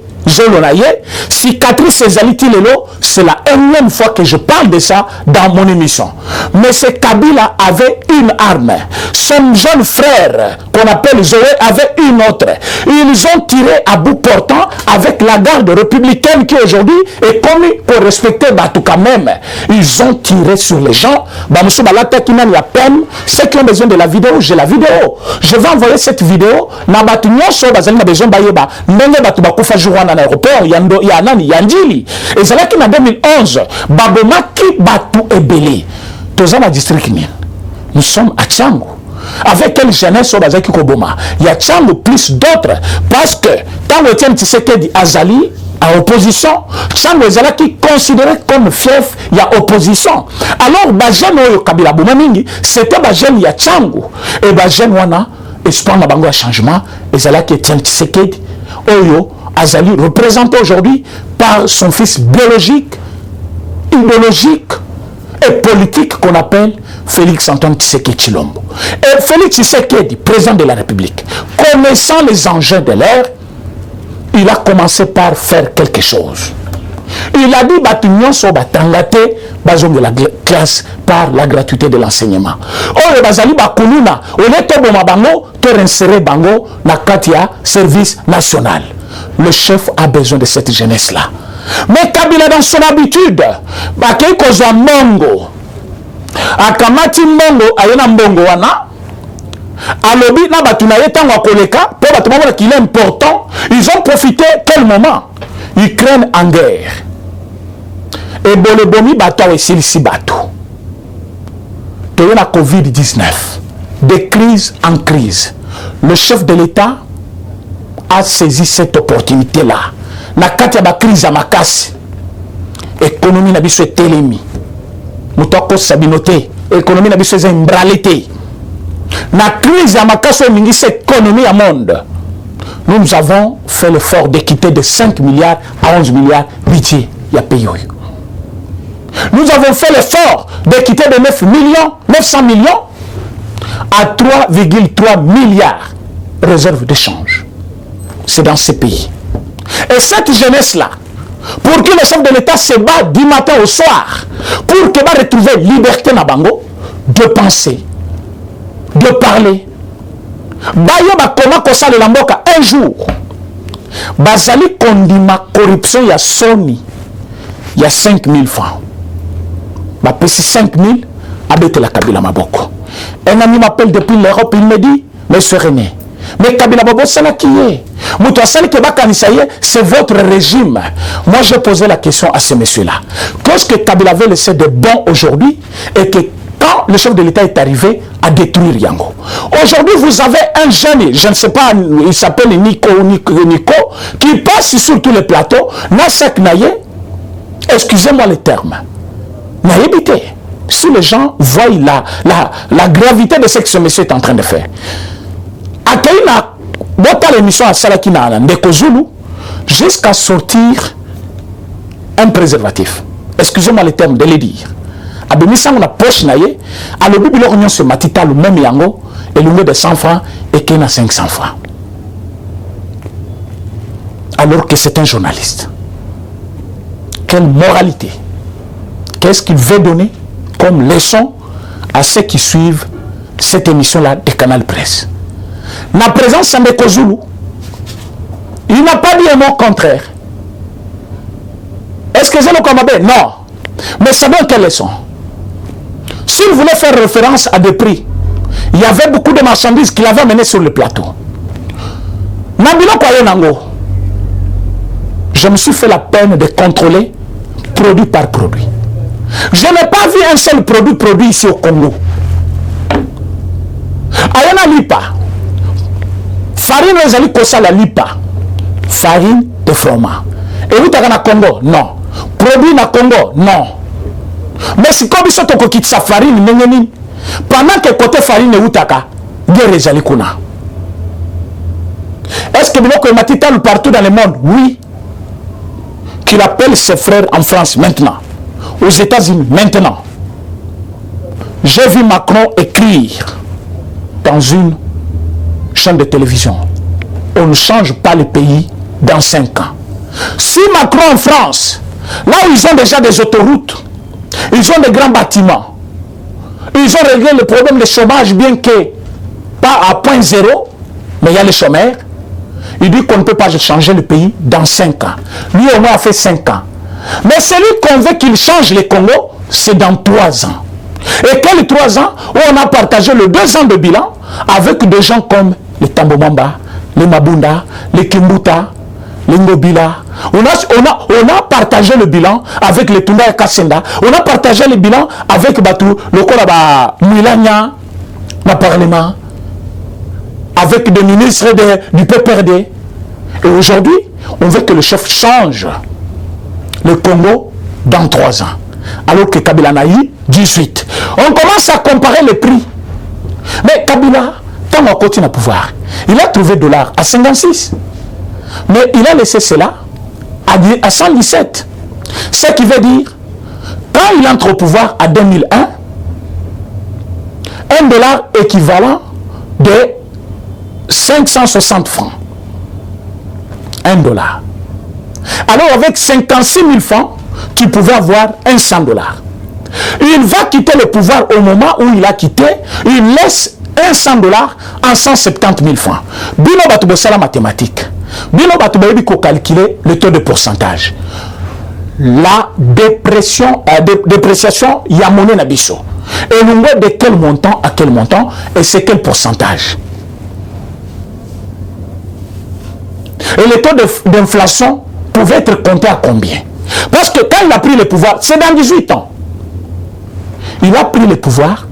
[SPEAKER 1] Cicatrice Lelo, c'est la énième fois que je parle de ça dans mon émission. Mais ce Kabila avait une arme. Son jeune frère, qu'on appelle Zoé, avait une autre. Ils ont tiré à bout portant avec la garde républicaine qui aujourd'hui est connue pour respecter Batou quand même. Ils ont tiré sur les gens. Ceux qui ont besoin de la vidéo, j'ai la vidéo. Je vais envoyer cette vidéo. Aéroport Yandili et c'est là qu'en 2011 Babomaki Batu Ebele Tozana district nous sommes à Tchangu avec quelle jeunesse au Bazaki Koboma il y a Tchangu plus d'autres parce que quand le Etienne Tshisekedi Azali à opposition Tchangu Ezala qui considéré comme fief il y a opposition alors Bajen Oyo Kabila Bomamingi c'était Bajen il y a Tchangu et Bajen Wana espoir na bango à changement Ezala qui Etienne Tshisekedi Oyo Azali représenté aujourd'hui par son fils biologique, idéologique et politique qu'on appelle Félix Antoine Tshisekedi Tshilombo. Et Félix Tshisekedi, président de la République, connaissant les enjeux de l'ère, il a commencé par faire quelque chose. Il a dit Batignon so batangate bazong de la classe par la gratuité de l'enseignement. Oh le bazali bakuluna, on est tobo mabango, te insérer bango na katia service national. Le chef a besoin de cette jeunesse-là. Mais Kabila dans son habitude, bakei kozwa mbongo. Akamati mbongo ayena mbongo wana. Alobi na batu na yetango koleka, pour batu mabona qu'il est important, ils ont profité quel moment? Ukraine en guerre. Et bolebomi bato et silisi bato. De la Covid-19, de crise en crise, le chef de l'État a saisi cette opportunité-là. Na kati ya crise à makasi. Économie na biso telemi. Mutoko sabinote. Économie na biso embralete. Na crise à makasi mingi cette économie à monde. Nous avons fait l'effort d'équiter de 5 milliards à 11 milliards budget ya pays. Nous avons fait l'effort de quitter de 900 millions à 3,3 milliards réserves d'échange. C'est dans ces pays. Et cette jeunesse-là, pour que le chef de l'État se bat du matin au soir, pour qu'il va retrouver liberté na bango, de penser, de parler. Bayo ba comment ko sale la mboka un jour. Bazali kondima corruption ya Sony. Il y a 5 000 francs. Ma pesi 5 000, abete la Kabila Maboko. Un ami m'appelle depuis l'Europe, il me dit, Monsieur René, mais Kabila Maboko, c'est là qui est. C'est votre régime. Moi, j'ai posé la question à ce monsieur-là. Qu'est-ce que Kabila avait laissé de bon aujourd'hui et que quand le chef de l'État est arrivé à détruire Yango. Aujourd'hui, vous avez un jeune, je ne sais pas, il s'appelle Nico, qui passe sur tous les plateaux, Nasek Naye, excusez-moi le terme, naïveté. Si les gens voient la gravité de ce que ce monsieur est en train de faire. Akaïna, bota l'émission à Salakina, Ndeko Zulu, jusqu'à sortir un préservatif. Excusez-moi le terme de le dire. Abemisa on a poche naïe, à le bibi l'orion se matita le même yango, et le de 100 francs, et qu'il a 500 francs. Alors que c'est un journaliste. Quelle moralité? Qu'est-ce qu'il veut donner comme leçon à ceux qui suivent cette émission-là de Canal Presse? La présence de Ndeko Zulu, il n'a pas dit un mot contraire. Est-ce que c'est le combat? Non. Mais ça donne quelle leçon? S'il voulait faire référence à des prix, il y avait beaucoup de marchandises qu'il avait amenées sur le plateau. Nabilo Kwayenango, je me suis fait la peine de contrôler produit par produit. Je n'ai pas vu un seul produit ici au Congo. Ayana Lipa. Farine ezali kosa la Lipa. Farine de fromage. Et vous t'avez na Congo? Non. Produit na Congo? Non. Mais si comme ça tu quittes sa farine, pendant que côté farine est utaka, guerre ezali kuna. Est-ce que Biloko Matita partout dans le monde? Oui. Qu'il appelle ses frères en France maintenant. Aux États-Unis maintenant. J'ai vu Macron écrire dans une chaîne de télévision: on ne change pas le pays dans 5 ans. Si Macron en France, là où ils ont déjà des autoroutes, ils ont des grands bâtiments, ils ont réglé le problème de chômage, bien que pas à 0.0, mais il y a les chômeurs. Il dit qu'on ne peut pas changer le pays dans 5 ans. Lui au moins a fait 5 ans. Mais celui qu'on veut qu'il change le Congo, c'est dans 3 ans. Et quels 3 ans où on a partagé le 2 ans de bilan avec des gens comme les Tambomamba, les Mabunda, les Kimbuta, les Ngobila. On a partagé le bilan avec les Tunda et Kassenda. On a partagé le bilan avec Batou, le Kolaba Milania, le Parlement, avec des ministres du PPRD. Et aujourd'hui, on veut que le chef change le Congo dans 3 ans. Alors que Kabila n'a eu 18. On commence à comparer les prix. Mais Kabila, quand on continue à pouvoir, il a trouvé $ à 56. Mais il a laissé cela à 117. Ce qui veut dire, quand il entre au pouvoir à 2001, $1 équivalent de 560 francs. $1. Alors avec 56 000 francs, tu pouvais avoir $100. Il va quitter le pouvoir au moment où il a quitté, il laisse $100 en 170 000 francs. Bino Batoubo, c'est la mathématique. Bino Batoubo, il faut calculer le taux de pourcentage. La dépréciation, il y a monnaie nabiso. Et nous voyons de quel montant à quel montant et c'est quel pourcentage. Et le taux d'inflation pouvait être compté à combien? Parce que quand il a pris le pouvoir, c'est dans 18 ans. Il a pris le pouvoir,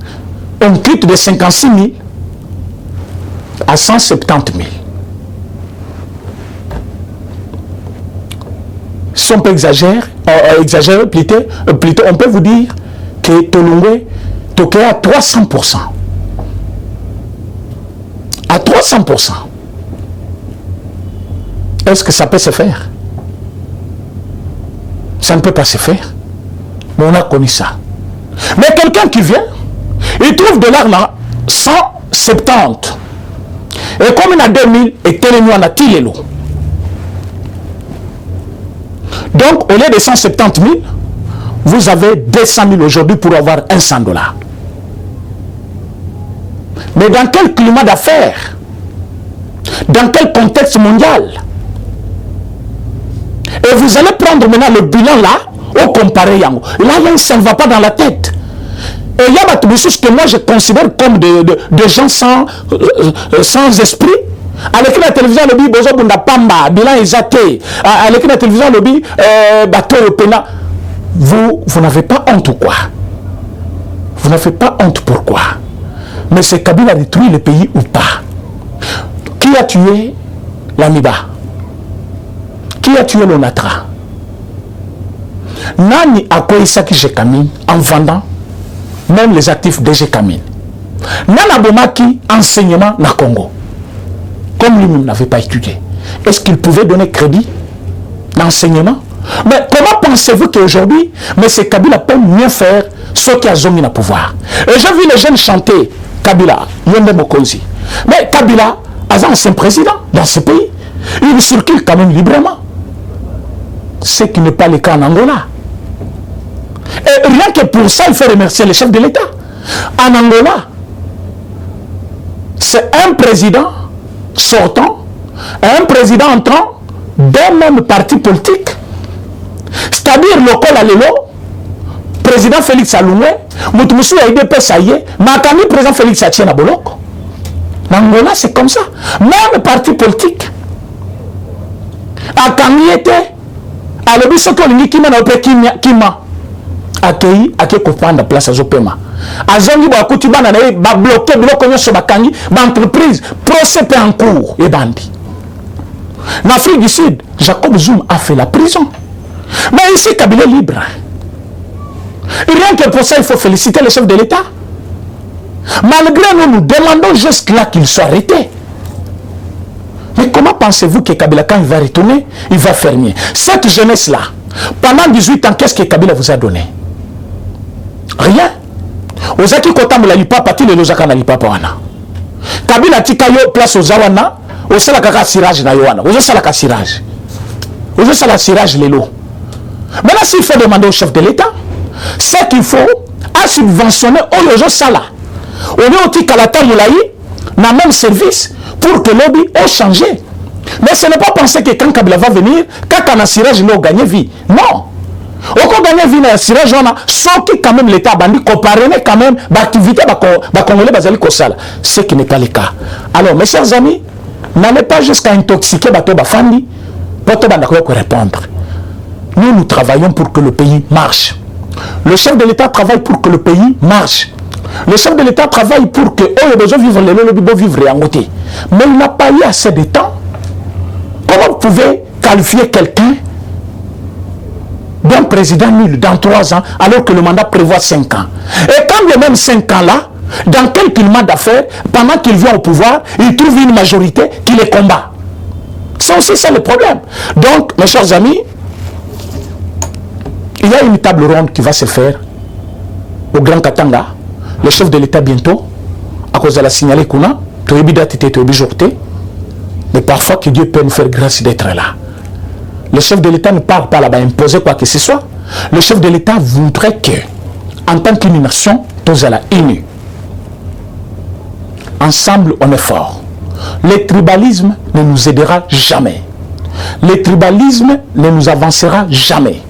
[SPEAKER 1] on quitte de 56 000 à 170 000. Si on peut exagérer, plutôt, on peut vous dire que Tolongwe toquait à 300%. À 300%. Est-ce que ça peut se faire? Ça ne peut pas se faire. Mais on a connu ça. Mais quelqu'un qui vient, il trouve de l'argent 170. Et comme il a 2000, et Télénou en a tiré l'eau. Donc, au lieu de 170 000, vous avez 200 000 aujourd'hui pour avoir $100. Mais dans quel climat d'affaires? Dans quel contexte mondial? Et vous allez prendre maintenant le bilan là, au comparé Yango. Là, ça ne va pas dans la tête. Et il y a des choses que moi je considère comme des gens sans esprit. Avec la télévision, le bi bozo bunda pamba, bilan exaté. Avec la télévision, le bi bateau européen. Vous n'avez pas honte ou quoi? Vous n'avez pas honte pourquoi? Mais c'est Kabila a détruit le pays ou pas? Qui a tué l'Amiba? Qui a tué l'Onatra? Nani a Koisaki Jekamine en vendant même les actifs de Jekamine. Nana Bomaki enseignement na Congo. Comme lui-même n'avait pas étudié. Est-ce qu'il pouvait donner crédit d'enseignement? Mais comment pensez-vous qu'aujourd'hui, M. Kabila peut mieux faire ce qui a zongi na pouvoir? Et j'ai vu les jeunes chanter Kabila, Yende Mokonzi. Mais Kabila, un ancien président dans ce pays, il circule quand même librement. Ce qui n'est pas le cas en Angola. Et rien que pour ça, il faut remercier le chef de l'État. En Angola, c'est un président sortant, un président entrant d'un même parti politique. C'est-à-dire le col à l'élo, président Félix Alumé, Moutmoussou a aidé Pessaye, Makami, président Félix Atiena Boloko. L'Angola, c'est comme ça. Même parti politique. Akami était, à l'obispo Kima na Ope Kima, accueilli, à qui comprendre la place à Zopema. A Zongi Bakutuba na bloqué, bloqué sur Bakangi, l'entreprise, procès en cours, et bandi. En Afrique du Sud, Jacob Zoum a fait la prison. Mais ici, Kabila est libre. Et rien que pour ça, il faut féliciter le chef de l'État. Malgré nous demandons juste là qu'il soit arrêté. Mais comment pensez-vous que Kabila, quand il va retourner, il va faire mieux? Cette jeunesse-là, pendant 18 ans, qu'est-ce que Kabila vous a donné? Rien. Ozaki kota mula lipapa ti le lozaka na lipapa wana. Kabila tika yo place ozawana, osala kaka sirage na yo wana. Ozosala ka sirage. Ozosala sirage lelo. Maintenant, s'il faut demander au chef de l'État, c'est qu'il faut à subventionner Oyojo Sala. On est au Tikalata Moulaï, dans le même service, pour que l'objet ait changé. Mais ce n'est pas penser que quand Kabila va venir, quand on a sirage, il va gagner vie. Non. On peut gagner vie dans le sirage, on a sorti quand même l'État bandi, comparé quand même l'activité congolais basali Kosala. Ce qui n'est pas le cas. Alors, mes chers amis, n'allez pas jusqu'à intoxiquer Bato Bafandi, Bato Bandako pour répondre. Nous travaillons pour que le pays marche. Le chef de l'État travaille pour que le pays marche. Le chef de l'État travaille pour que eux besoin vivre les lobbies vivre en côté. Mais il n'a pas eu assez de temps. Comment vous pouvez qualifier quelqu'un d'un président nul dans 3 ans alors que le mandat prévoit 5 ans? Et quand les mêmes 5 ans là, dans quel climat d'affaires, pendant qu'il vient au pouvoir, il trouve une majorité qui les combat. C'est aussi ça le problème. Donc, mes chers amis, il y a une table ronde qui va se faire au Grand Katanga. Le chef de l'État bientôt, à cause de la signalée qu'on a, mais parfois que Dieu peut nous faire grâce d'être là. Le chef de l'État ne parle pas là-bas, imposer quoi que ce soit. Le chef de l'État voudrait que, en tant qu'une nation, tous à la unie. Ensemble, on est fort. Le tribalisme ne nous aidera jamais. Le tribalisme ne nous avancera jamais.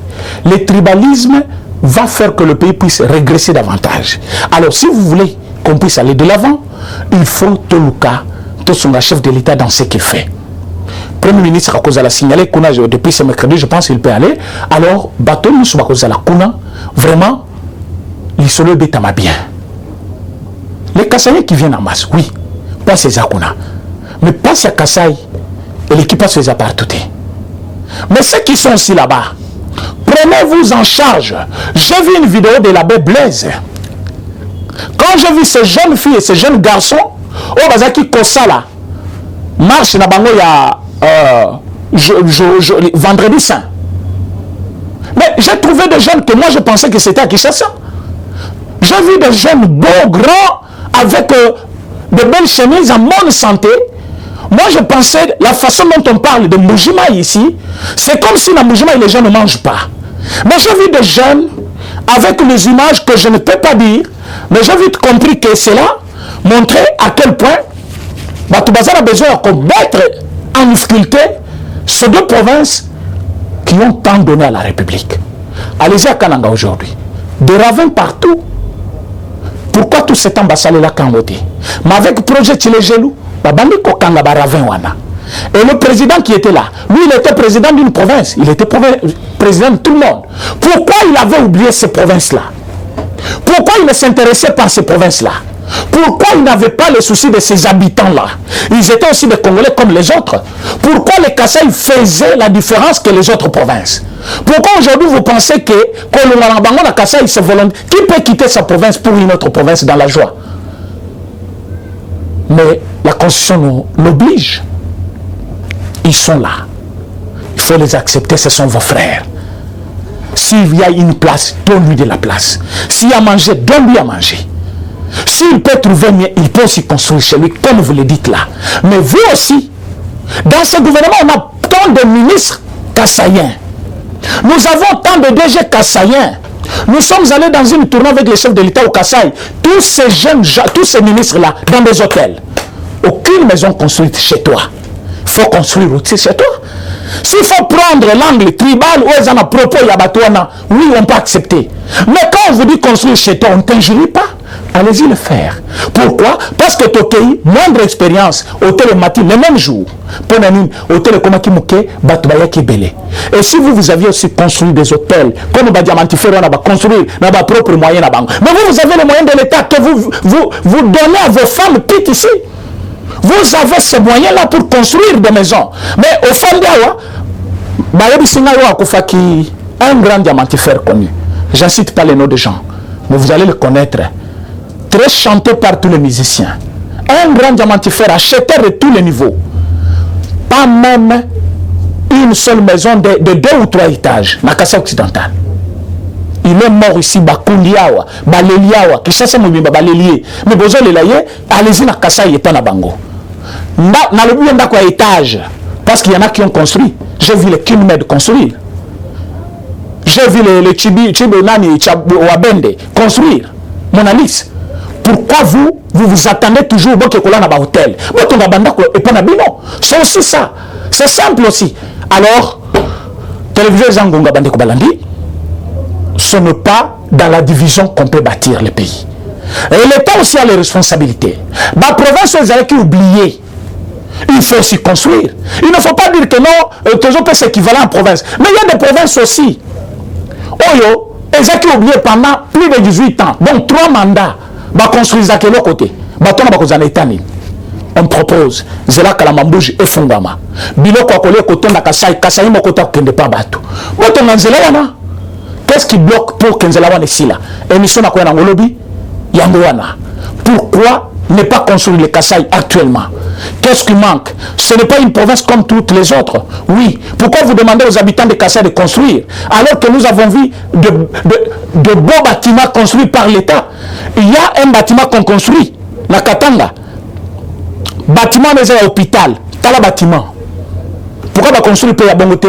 [SPEAKER 1] Le tribalisme va faire que le pays puisse régresser davantage. Alors, si vous voulez qu'on puisse aller de l'avant, il faut tout le cas, tout son chef de l'État dans ce qu'il fait. Premier ministre a causé la signalé qu'on a depuis ce mercredi, je pense qu'il peut aller. Alors, bateau nous sommes causé la kuna. Vraiment, les solos bétama bien. Les Kassaïens qui viennent en masse, oui, pas ces Akuna. Mais pas ces Kassaï et l'équipage se les a partout. Mais ceux qui sont aussi là-bas, prenez-vous en charge. J'ai vu une vidéo de l'abbé Blaise. Quand j'ai vu ces jeunes filles et ces jeunes garçons, au Bazaki Kosala, marche na bango ya vendredi saint. Mais j'ai trouvé des jeunes que moi je pensais que c'était à Kinshasa. J'ai vu des jeunes beaux, grands, avec de belles chemises en bonne santé. Moi je pensais, la façon dont on parle de Mujima ici, c'est comme si dans Mujima les gens ne mangent pas. Mais j'ai vu des jeunes avec les images que je ne peux pas dire, mais j'ai vite compris que cela montrait à quel point Batoubaza a besoin de combattre en difficulté ces deux provinces qui ont tant donné à la République. Allez-y à Kananga aujourd'hui. Des ravins partout. Pourquoi tout cet ambassade là quand voté? Mais avec le projet Tilegelou, Babandiko Kanga Baravin Wana. Et le président qui était là, lui il était président d'une province, il était président de tout le monde. Pourquoi il avait oublié ces provinces-là? Pourquoi il ne s'intéressait pas à ces provinces-là? Pourquoi il n'avait pas le souci de ces habitants-là? Ils étaient aussi des Congolais comme les autres. Pourquoi les Kassaï faisaient la différence que les autres provinces? Pourquoi aujourd'hui vous pensez que le Kassaï se volontaire? Qui peut quitter sa province pour une autre province dans la joie? Mais la Constitution l'oblige. Ils sont là. Il faut les accepter, ce sont vos frères. S'il y a une place, donne-lui de la place. S'il y a à manger, donne-lui à manger. S'il peut trouver mieux, il peut aussi construire chez lui, comme vous le dites là. Mais vous aussi, dans ce gouvernement, on a tant de ministres kassaïens. Nous avons tant de DG kassaïens. Nous sommes allés dans une tournée avec les chefs de l'État au Kasaï. Tous ces jeunes, tous ces ministres-là, dans des hôtels. Aucune maison construite chez toi. Il faut construire aussi chez toi. S'il faut prendre l'angle tribal ou les propos Yabatouana, oui, on peut accepter. Mais quand on vous dit construire chez toi, on ne t'injurie pas. Allez-y le faire. Pourquoi? Parce que Tokei, moindre expérience, hôtel matin, le même jour, pour un hôtel comme Kimouké, Batouaya Kibele. Et si vous aviez aussi construit des hôtels, comme Badiamantifero, on a construit dans vos propres moyens. Mais vous avez les moyens de l'État que vous donnez à vos femmes petites ici. Vous avez ces moyens-là pour construire des maisons. Mais au fond d'Awa, un grand diamantifère connu. Je ne cite pas les noms des gens, mais vous allez le connaître. Très chanté par tous les musiciens. Un grand diamantifère acheteur de tous les niveaux. Pas même une seule maison de 2 ou 3 étages. Nakasa occidental. Il est mort ici, Bakundiawa, Baleliawa, Kishasa Mouimba, Balelie. Mais besoin de l'aïe, allez-y, Nakasa, il n'est pas na Bango. Dans le but d'un étage, parce qu'il y en a qui ont construit. J'ai vu les Kinmed construire. J'ai vu les Chibonani, Wabende construire. Mon Alice. Pourquoi vous attendez toujours au hôtel? C'est aussi ça. C'est simple aussi. Alors, télévision Zangonga Bandeko Balandi, ce n'est pas dans la division qu'on peut bâtir le pays. Et l'État aussi a les responsabilités. La province est oubliée. Il faut aussi construire. Il ne faut pas dire que non, toujours c'est équivalent en province. Mais il y a des provinces aussi. Oyo, ils ont oublié pendant plus de 18 ans. Donc 3 mandats. Bah construire à quel côté? On propose Zela Kalamambouj et Fungama. Bilo Kwakole Koton na Kasai, Kasai Mokota Kende pas Batu. Qu'est-ce qui bloque pour Kenzelawan ici là? Émission à quoi dans lobby? Yangouana. Pourquoi ne pas construire le Kasai actuellement? Qu'est-ce qui manque? Ce n'est pas une province comme toutes les autres. Oui. Pourquoi vous demandez aux habitants de Kasai de construire alors que nous avons vu de beaux bâtiments construits par l'État? Il y a un bâtiment qu'on construit, la Katanga. Bâtiment mais à l'hôpital. T'as le bâtiment. Pourquoi pas construire à Bongote,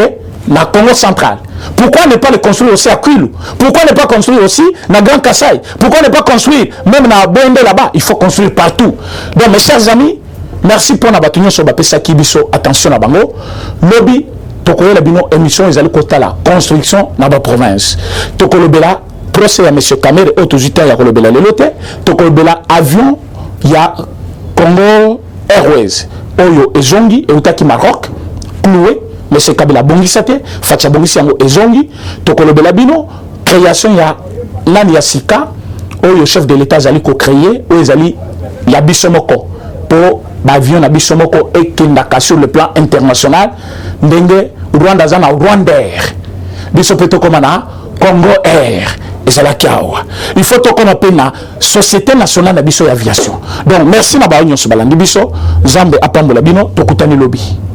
[SPEAKER 1] la Congo centrale? Pourquoi ne pas le construire aussi à Kwilu? Pourquoi ne pas construire aussi dans Grand Kassai? Pourquoi ne pas construire même dans Bende là-bas? Il faut construire partout. Donc mes chers amis, merci pour la bataille sur Bapesa Kibiso. Attention à Bango. Lobby, Tokolo Labino, émission, ils allaient côté la construction dans la province. Tokolo Bela, procès à M. Kamer et autres États, il y a Tokolo Bela Lelote. Tokolo Bela, avion, il y a Congo Airways. Oyo et Zongi et Outaki Maroc. cloué mais c'est Kabila bongisate facha bongisi yango ezongi tokolobela bino création ya nani ya sika oyo chef de l'état zali ko créer oyo zali ya bisomoko pour avion na bisomoko et kendaka sur le plan international ndenge Rwanda zana Rwandair biso peto komana Congo Air ezalaki awa il faut tokoma pe na société nationale na biso ya aviation donc merci na ba onyo so balandi biso Zambe apambola bino tokutani lobi.